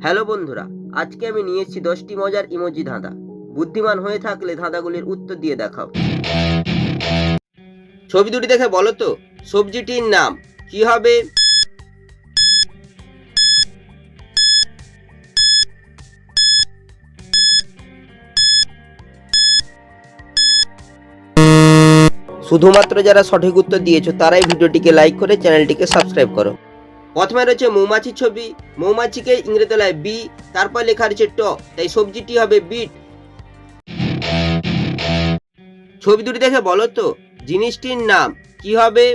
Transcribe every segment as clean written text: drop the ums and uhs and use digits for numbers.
Hello বন্ধুরা, আজকে আমি নিয়ে এসেছি 10টি মজার ইমোজি ধাঁধা। বুদ্ধিমান হয়ে থাকলে ধাঁধাগুলির উত্তর দিয়ে দেখাও। ছবি দুটি দেখে বলো তো সবজিটির নাম কি হবে? শুধুমাত্র যারা সঠিক উত্তর দিয়েছো তারাই ভিডিওটিকে লাইক করে চ্যানেলটিকে সাবস্ক্রাইব করো। প্রথমে রয়েছে মৌমাছির ছবি, মৌমাছিকে ইংরেজিতে বি, তারপর লেখা রয়েছে ট, তাই সবজিটি হবে বিট। ছবি দুটি দেখে বলো তো জিনিসটির নাম কি হবে?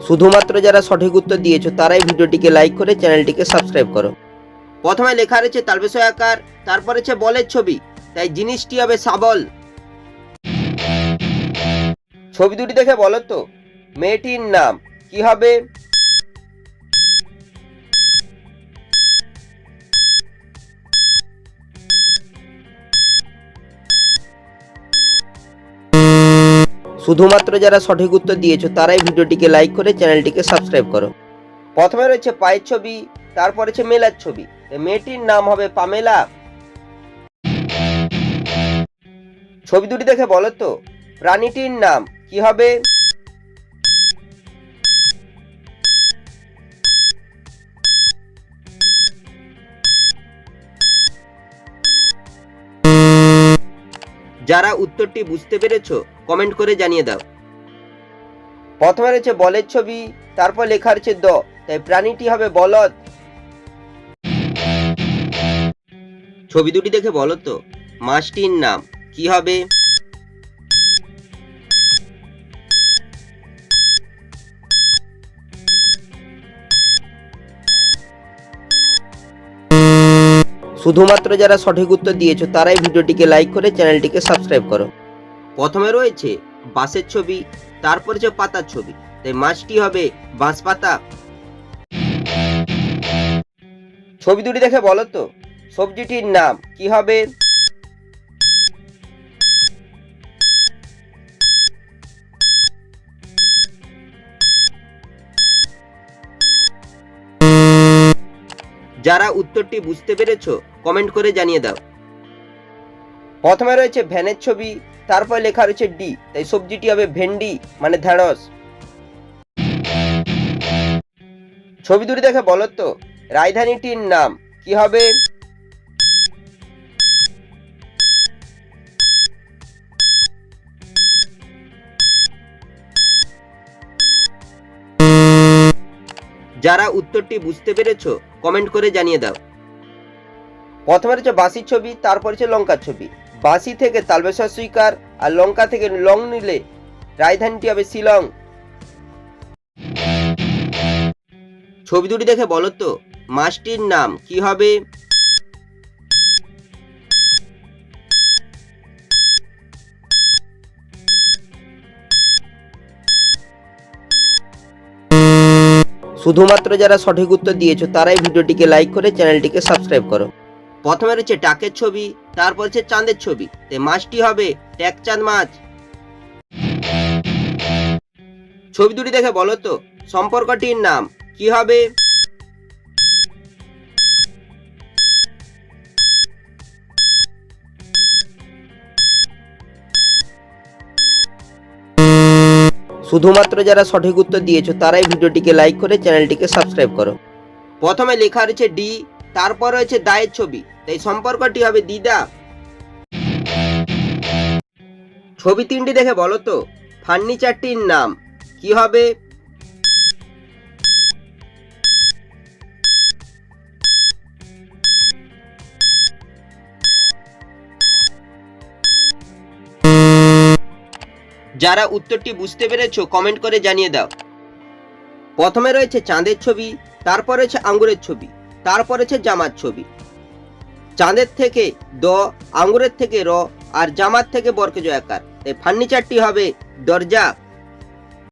শুধুমাত্র যারা সঠিক উত্তর দিয়েছো তারাই ভিডিওটিকে লাইক করে চ্যানেলটিকে সাবস্ক্রাইব করো। প্রথমে লেখা রয়েছে তালবেশ আকার, তারপর রয়েছে বলের ছবি, তাই জিনিসটি হবে শাবল। ছবি দুটি দেখে বলো তো মেয়েটির নাম কি হবে? শুধুমাত্র যারা সঠিক উত্তর দিয়েছো তারাই ভিডিওটিকে লাইক করে চ্যানেলটিকে সাবস্ক্রাইব করো। প্রথমে রয়েছে পায়ের ছবি, তারপর রয়েছে মেলার ছবি, মেয়েটির নাম হবে পামেলা। ছবি দুটি দেখে বলো তো প্রাণীটির নাম কি হবে? যারা উত্তরটি বুঝতে পেরেছো কমেন্ট করে জানিয়ে দাও। প্রথমে রয়েছে বলের ছবি, তারপর লেখা রয়েছে দ, তাই প্রাণীটি হবে বলদ। ছবি দুটি দেখে বলো তো মাছটির নাম কি হবে? শুধুমাত্র যারা সঠিক উত্তর দিয়েছো তারাই ভিডিওটিকে লাইক করে চ্যানেলটিকে সাবস্ক্রাইব করো। প্রথমে রয়েছে বাঁশের ছবি, তারপর রয়েছে পাতার ছবি, তাই মাছটি হবে বাঁশ পাতা। ছবি দুটি দেখে বলো তো সবজিটির নাম কি হবে? যারা উত্তরটি বুঝতে পেরেছো কমেন্ট করে জানিয়ে দাও। প্রথমে রয়েছে ভ্যানের ছবি, তারপর লেখা রয়েছে ডি, তাই সবজিটি হবে ভেন্ডি মানে ঢেঁড়স। ছবি দুটি দেখে বলো তো রাজধানীটির নাম কি হবে? যারা উত্তরটি বুঝতে পেরেছো কমেন্ট করে জানিয়ে দাও। প্রথমে রয়েছে বাঁশির ছবি, তারপর হচ্ছে লঙ্কার ছবি। বাঁশি থেকে তালবেশ্বর সুইকার আর লঙ্কা থেকে লং নিলে রাজধানীটি হবে শিলং। ছবি দুটি দেখে বলো তো মাছটির নাম কি হবে? শুধুমাত্র যারা সঠিক উত্তর দিয়েছো তারাই ভিডিওটিকে লাইক করে চ্যানেলটিকে সাবস্ক্রাইব করো। প্রথমে রয়েছে টাকের ছবি, তারপর হচ্ছে চাঁদের ছবি, তাই মাছটি হবে ট্যাকচাঁদ মাছ। ছবি দুটি দেখে বলো তো সম্পর্কটির নাম কি হবে? শুধুমাত্র যারা সঠিক উত্তর দিয়েছো তারাই ভিডিওটিকে লাইক করে চ্যানেলটিকে সাবস্ক্রাইব করো। প্রথমে লেখা রয়েছে ডি, তারপর রয়েছে দায়ের ছবি, তাই সম্পর্কটি হবে দিদা। ছবি তিনটি দেখে বলো তো ফার্নিচারটির নাম কি হবে? যারা উত্তরটি বুঝতে পেরেছো কমেন্ট করে জানিয়ে দাও। প্রথমে রয়েছে চাঁদের ছবি, তারপর রয়েছে আঙ্গুরের ছবি, তারপর রয়েছে জামার ছবি। চাঁদের থেকে দ, আঙ্গুরের থেকে র, আর জামার থেকে বর্গজ আকার, তাই ফার্নিচারটি হবে দরজা।